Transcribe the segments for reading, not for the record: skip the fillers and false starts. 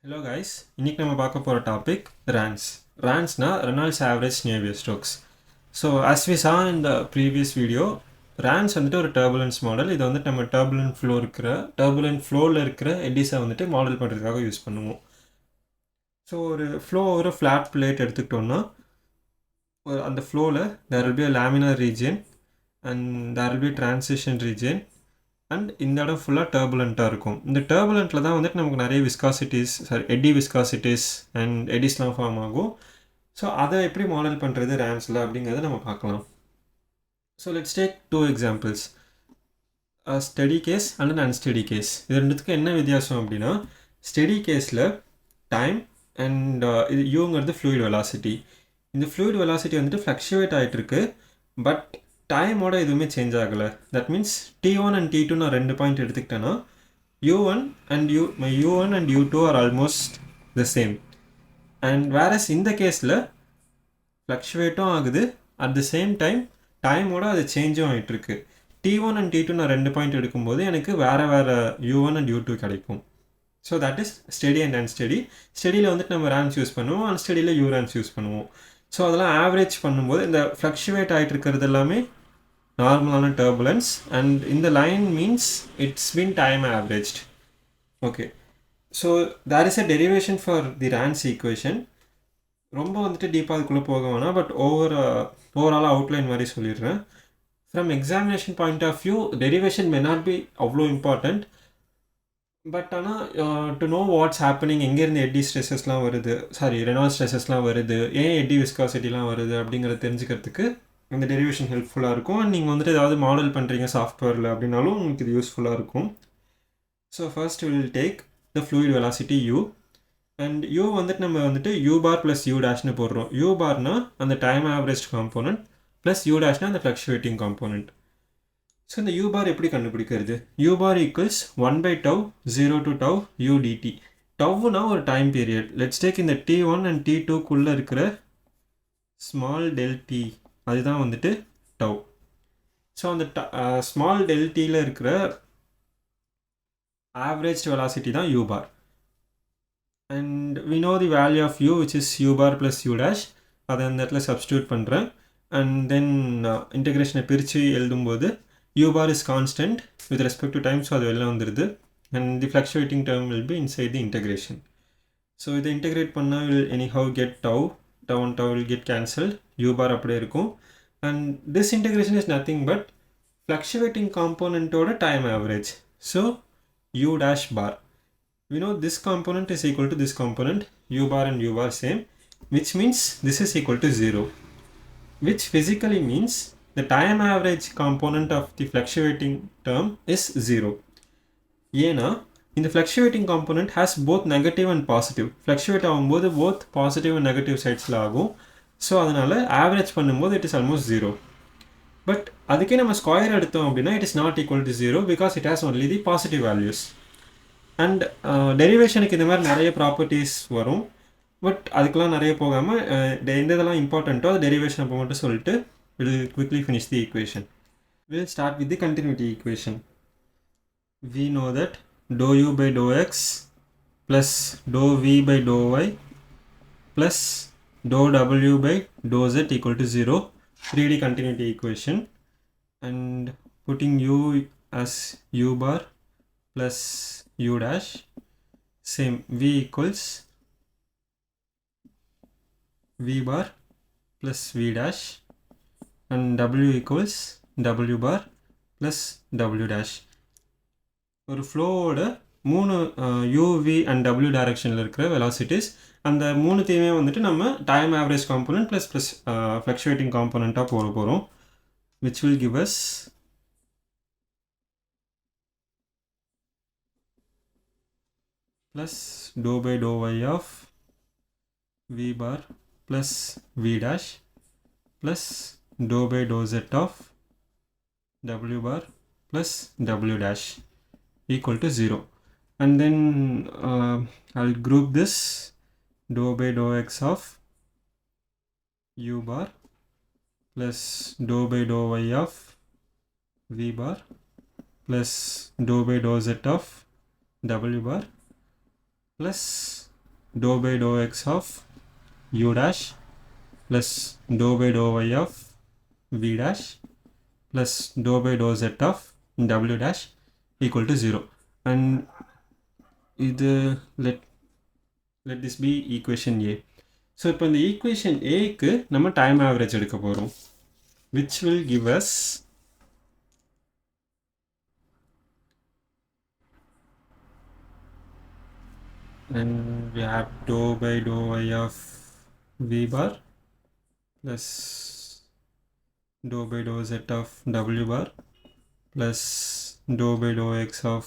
Hello guys, இன்னைக்கு நம்ம பார்க்க போகிற topic RANS. RANSனா Reynolds Averaged Navier Stokes. So as we saw in the previous video, RANS வந்துட்டு ஒரு turbulence மாடல். இது வந்துட்டு நம்ம turbulent flowவில் இருக்கிற eddies-ஐ வந்துட்டு மாடல் பண்ணுறதுக்காக யூஸ் பண்ணுவோம். ஸோ ஒரு flow over a flat plate எடுத்துக்கிட்டோம்னா அந்த flowவில் there will be a laminar region and there will be a transition region and இந்த இடம் ஃபுல்லாக டர்புலண்ட்டாக இருக்கும். இந்த டர்புலண்ட்டில் தான் வந்துட்டு நமக்கு நிறைய எட்டி விஸ்காசிட்டிஸ் அண்ட் எடிஸ்லாம் ஃபார்ம் ஆகும். ஸோ அதை எப்படி மாடல் பண்ணுறது ரேன்ஸில் அப்படிங்கிறத நம்ம பார்க்கலாம். So let's take 2 examples, steady case and unsteady case. இது ரெண்டுத்துக்கு என்ன வித்தியாசம் அப்படின்னா, ஸ்டெடி கேஸில் டைம் அண்ட் இது யூங்கிறது ஃப்ளூயிட் வெலாசிட்டி. இந்த ஃப்ளூயிட் வெலாசிட்டி வந்துட்டு ஃப்ளக்ஷுவேட் ஆகிட்டுருக்கு, பட் டைமோட எதுவுமே சேஞ்ச் ஆகலை. That means T1 and T2 நான் 2 பாயிண்ட் எடுத்துக்கிட்டேன்னா U1 and U2 are almost the same. And varies இந்த கேஸில் ஃப்ளக்ஷுவேட்டும் ஆகுது, அட் த சேம் டைமோட அது சேஞ்சும் ஆகிட்டுருக்கு. T1 அண்ட் T2 நான் 2 பாயிண்ட் எடுக்கும்போது எனக்கு வேறு U1 அண்ட் U2 கிடைக்கும். So that is steady and unsteady. ஸ்டெடியில் வந்துட்டு நம்ம ரேன்ஸ் யூஸ் பண்ணுவோம், அன்ஸ்டெடியில் ரேன்ஸ் யூஸ் பண்ணுவோம். ஸோ அதெல்லாம் ஆவரேஜ் பண்ணும்போது இந்த ஃப்ளக்ஷுவேட் ஆகிட்டு இருக்கிறது எல்லாமே நார்மலான டர்புலன்ஸ், அண்ட் இந்த line means it's been time averaged. Okay, so there is a derivation for the RANS equation. ரொம்ப வந்துட்டு டீப்பாக அதுக்குள்ளே போக வேணாம், பட் ஓவராலாக அவுட்லைன் மாதிரி சொல்லிடுறேன். From examination point of view derivation may not be அவ்வளோ இம்பார்ட்டண்ட், பட் ஆனால் டு நோ வாட்ஸ் ஹேப்பனிங், எங்கேருந்து எட்டி ஸ்ட்ரெஸஸ்லாம் வருது, ரெனால்ட்ஸ் ஸ்ட்ரெஸஸ்லாம் வருது, ஏன் எட்டி விஸ்காசிட்டிலாம் வருது அப்படிங்கிறத தெரிஞ்சுக்கிறதுக்கு இந்த டெரிவேஷன் ஹெல்ப்ஃபுல்லாக இருக்கும். அண்ட் நீங்கள் வந்துட்டு ஏதாவது மாடல் பண்ணுறீங்க சாஃப்ட்வேரில் அப்படின்னாலும் உங்களுக்கு இது யூஸ்ஃபுல்லாக இருக்கும். So first will take the fluid velocity U, and U வந்துட்டு நம்ம வந்துட்டு U bar ப்ளஸ் U டேஷ்னு போடுறோம். U barனா அந்த time average component, plus U டேஷ்னா அந்த ஃப்ளக்ஷுவேட்டிங் காம்போனன்ட். ஸோ இந்த U bar எப்படி கண்டுபிடிக்கிறது? U bar equals 1/τ 0 to τ U dt. டவ்னா ஒரு டைம் பீரியட். லெட்ஸ் டேக் இந்த T1 அண்ட் T2க்குள்ளே இருக்கிற ஸ்மால் டெல் டி, அதுதான் வந்துட்டு டவ். ஸோ அந்த ஸ்மால் டெல் டியில் இருக்கிற ஆவரேஜ் வெலாசிட்டி தான் U bar. And we know the value of U which is U bar plus U dash. அதை அந்த இடத்துல சப்ஸ்டியூட் பண்ணுறேன். அண்ட் தென் இன்டெகிரேஷனை பிரித்து எழுதும்போது U bar is constant with respect to time, so அது வெளில வந்துடுது. And the fluctuating term will be inside the integration. So இதை இன்டெகிரேட் பண்ணால் will anyhow get tau and tau will get cancelled, U bar அப்படியே இருக்கும். And this integration is nothing but fluctuating component ஓட time average. So U dash bar, we know this component is equal to this component, U bar and U bar same, which means this is equal to 0, which physically means the time average component of the fluctuating term is 0. ஏன்னா இந்த fluctuating component has both negative and positive. fluctuate ஆகும்போது both positive and negative சைட்ஸில் ஆகும். So அதனால் average பண்ணும்போது it is almost 0. But அதுக்கே நம்ம square எடுத்தோம் அப்படின்னா it is not equal to 0 because it has only the positive values. And டெரிவேஷனுக்கு இந்த மாதிரி நிறைய ப்ராப்பர்ட்டிஸ் வரும், பட் அதுக்கெலாம் நிறைய போகாமல் எந்த இதெல்லாம் இம்பார்ட்டண்ட்டோ அது டெரிவேஷன் அப்போ மட்டும் சொல்லிட்டு will quickly finish the equation. Will start with the continuity equation. we know that dou u by dou x plus dou v by dou y plus dou w by dou z equal to 0, 3D continuity equation. And putting u as U bar plus U dash, same v equals V bar plus V dash, and w equals W bar plus W dash. ஒரு ஃப்ளோவோட 3 UV and W டைரக்ஷனில் இருக்கிற velocities, அந்த மூணுத்தையுமே வந்துட்டு நம்ம time average component plus fluctuating காம்போனண்ட்டாக போகிறோம், which will give us plus dou by dou y of V bar plus V dash plus dou by dou z of W bar plus W dash equal to 0. And then I'll group this dou by dou x of U bar plus dou by dou y of V bar plus dou by dou z of W bar plus dou by dou x of u dash plus dou by dou y of v dash plus dou by dou z of w dash equal to 0. And இது let this be equation A. So இப்போ இந்த equation Aக்கு நம்ம time average எடுக்க போகிறோம், which will give us and we have dou by dou y of v bar plus dou by dou z of w bar plus dou by dou x of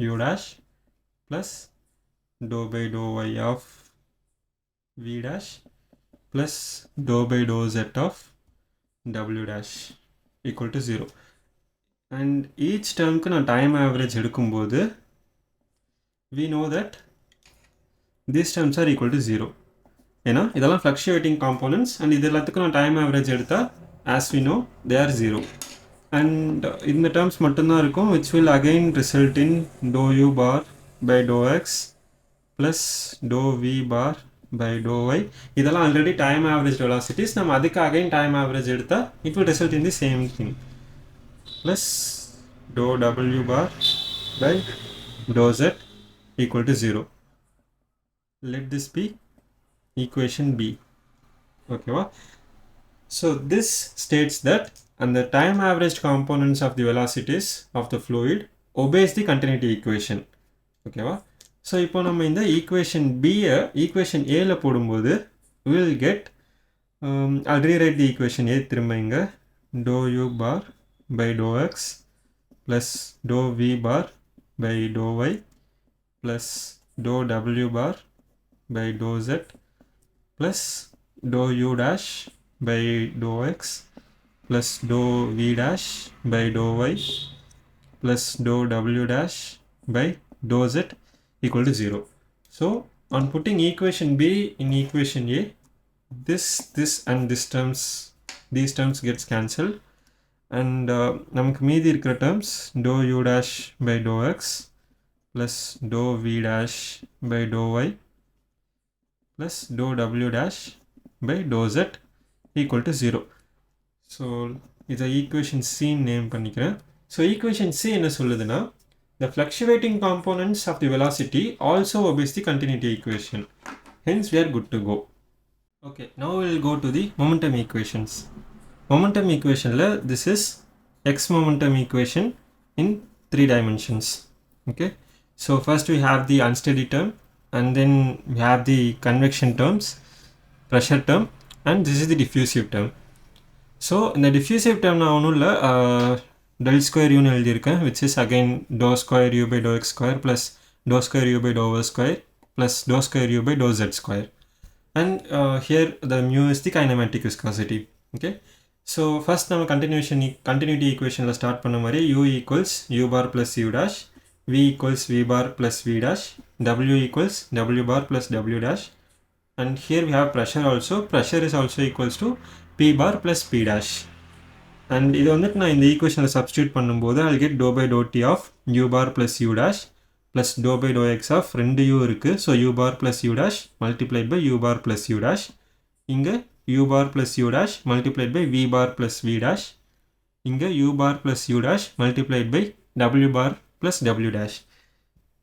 u dash plus dou by dou y of v dash plus dou by dou z of w dash equal to 0. And each termக்கு நான் time average எடுக்கும்போது we know that these terms are equal to 0. ஏன்னா இதெல்லாம் fluctuating components and இது எல்லாத்துக்கும் நான் time average எடுத்தா as we know they are 0. And இந்த terms மட்டும்தான் இருக்கும், which will again result in dou u bar by dou x plus dou v bar by dou y. இதெல்லாம் already time average velocities. நம்ம அதுக்கு again time average எடுத்தா it will result in the same thing plus dou w bar by dou z equal to 0. Let this be equation B. Okay, so this states that and the time averaged components of the velocities of the fluid obeys the continuity equation. Okay, so இப்போ நம்ம இந்த equation B equation A ல போடும்போது we will get I'll rewrite the equation A திரும்ப இங்க dou u bar by dou x plus dou v bar by dou y plus dou w bar by dou z plus dou u dash by dou x plus dou v dash by dou y plus dou w dash by dou z equal to 0. So on putting equation B in equation A, this and these terms gets cancelled and நமக்கு மீதி இருக்கிற terms dou u dash by dou x plus dou v dash by dou y plus dou w dash by dou z equal to 0. So இதை equation C name பண்ணிக்கிறேன். So equation C என்ன சொல்லுதுன்னா the fluctuating components of the velocity also obeys the continuity equation. Hence we are good to go. Okay, now we will go to the momentum equations. Momentum equation la this is x momentum equation in 3 dimensions. Okay, so first we have the unsteady term and then we have the convection terms, pressure term and this is the diffusive term. So in the diffusive term நான் ஒன்றும் இல்லை del square u எழுதியிருக்கேன், which is again dou square u by dou x square plus dou square u by dou y square plus dou square u by dou z square. And here the mu is the kinematic viscosity. Okay, so first நம்ம continuity equation ல start பண்ண மாதிரி u equals u bar plus u dash, v equals v bar plus v dash, w equals w bar plus w dash, and here we have pressure also. Pressure is also equals to p bar plus p dash. And இது வந்துட்டு நான் இந்த ஈக்குவேஷனில் substitute பண்ணும்போது I'll get dou by dou t of u bar plus u dash plus dou by dou x of 2 u இருக்குது, so u bar plus u dash multiplied by u bar plus u dash, இங்கே u bar plus u dash multiplied by v bar plus v dash, இங்கே u bar plus u dash multiplied by w bar plus w dash.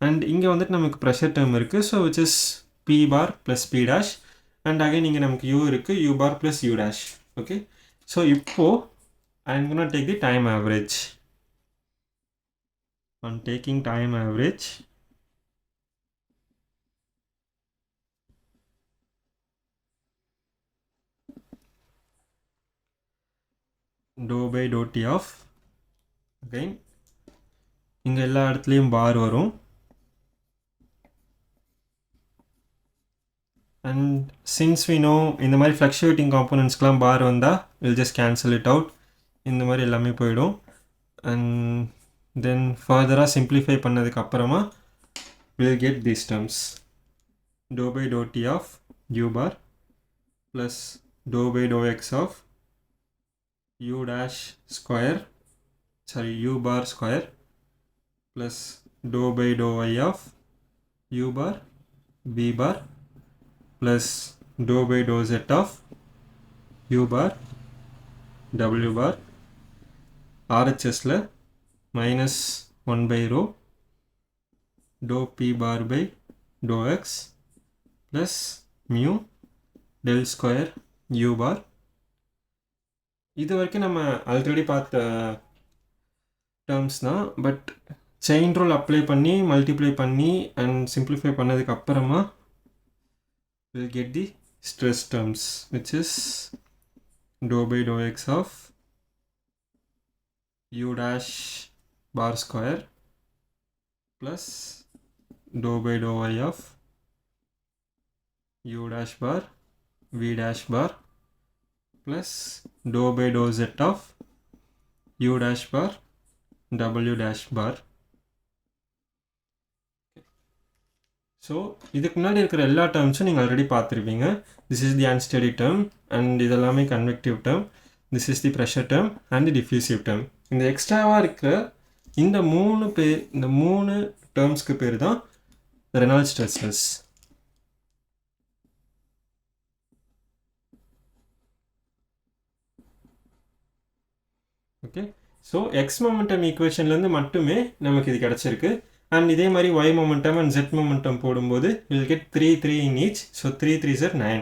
And இங்கே வந்துட்டு நமக்கு pressure term இருக்குது, so which is p bar plus p dash, and again இங்கே நமக்கு u இருக்குது, u bar plus u dash. Okay, so இப்போ I'm going to take the time average. On taking time average, dou by dou t of again இங்க எல்லா இடத்துலயும் bar வரும் and since we know இந்த மாதிரி fluctuating components க்குலாம் bar வந்தா we'll just cancel it out. இந்த மாதிரி எல்லாமே போய்டும் and then further simplify பண்ணதுக்கு அப்புறமா we'll get these terms dou by dou t of u bar plus dou by dou x of u dash square u bar square plus dou by dou y of u bar v bar plus dou by dou z of u bar w bar RHSல minus 1 by rho dou p bar by dou x plus mu del square u bar. இது வரைக்கும் நம்ம already பார்த்த terms தான், but chain rule apply பண்ணி multiply பண்ணி and simplify பண்ணதுக்கு அப்புறமா will get the stress terms which is dou by dou x of u dash bar square plus dou by dou y of u dash bar v dash bar plus dou by dou z of u dash bar w dash bar. So இதுக்கு முன்னாடி இருக்கிற எல்லா டேர்ம்ஸும் நீங்கள் already பார்த்துருப்பீங்க. This is the unsteady term and இதெல்லாமே convective term. This is the pressure term and the diffusive term. இந்த எக்ஸ்ட்ராவாக இருக்கிற இந்த மூணு டேர்ம்ஸ்க்கு பேர் தான் Reynolds stresses. Okay, so x momentum ஈக்குவேஷன்லேருந்து மட்டுமே நமக்கு இது கிடச்சிருக்கு. அண்ட் இதே மாதிரி y momentum and z momentum போடும்போது we'll get 3 in each. So 3 3s are 9.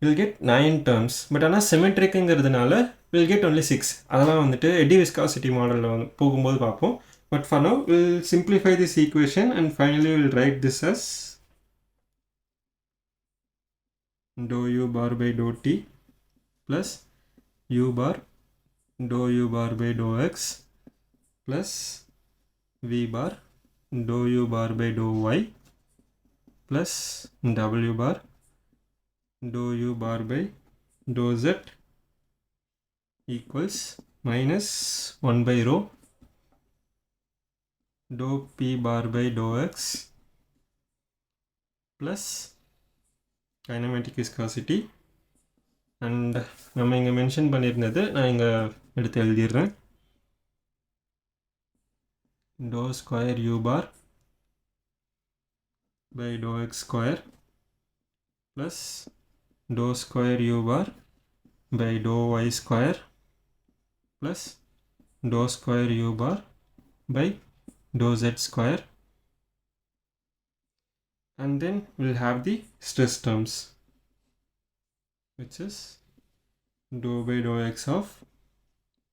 We'll get 9 terms. But ஆனால் சிமெட்ரிக்குங்கிறதுனால we'll get only 6. அதெல்லாம் வந்துட்டு எடி விஸ்காசிட்டி மாடலில் வந்து போகும்போது பார்ப்போம். But for now we'll simplify this equation and finally we'll write this as dou u bar by dou t plus u bar dou u bar by dou x plus v bar dou u bar by dou y plus w bar dou u bar by dou z equals minus 1 by rho dou p bar by dou x plus kinematic viscosity. And நம்ம இங்கே mention பண்ணியிருந்தது நான் இங்கே எடுத்து எழுதிடுறேன். dou square u bar by dou x square plus dou square u bar by dou y square plus dou square u bar by dou z square. And then we'll have the stress terms, which is dou by dou x of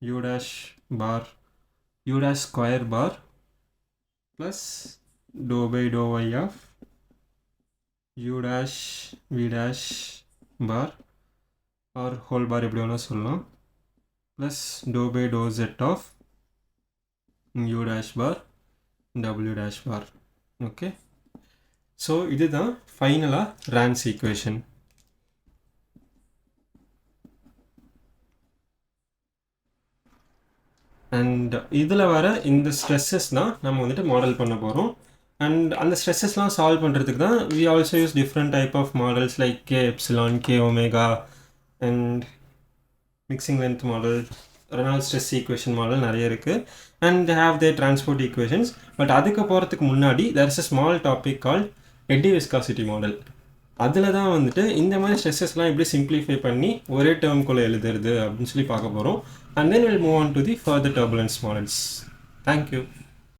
u dash square bar plus dou by dou y of u dash v dash bar or whole bar எப்படி வேணா சொல்லலாம் plus dou by dou z of u dash bar w dash bar. Okay, so இதுதான் ஃபைனலாக RANS equation. And இதில் வர இந்த stresses தான் நம்ம வந்துட்டு மாடல் பண்ண போகிறோம். அண்ட் அந்த ஸ்ட்ரெஸ்ஸஸ்லாம் சால்வ் பண்ணுறதுக்கு தான் we also use different type of models like K epsilon, K omega and mixing length model, Reynolds stress equation model நிறைய இருக்குது. And they have their transport ஈக்குவேஷன்ஸ். பட் அதுக்கு போகிறதுக்கு முன்னாடி there is a small topic call eddy viscosity model. அதில் தான் வந்துட்டு இந்த மாதிரி ஸ்ட்ரெஸ்ஸஸ்லாம் எப்படி சிம்பிளிஃபை பண்ணி ஒரே டேர்ம்குள்ளே எழுதுறது அப்படின்னு சொல்லி பார்க்க போகிறோம். And then we'll move on to the further turbulence models. Thank you.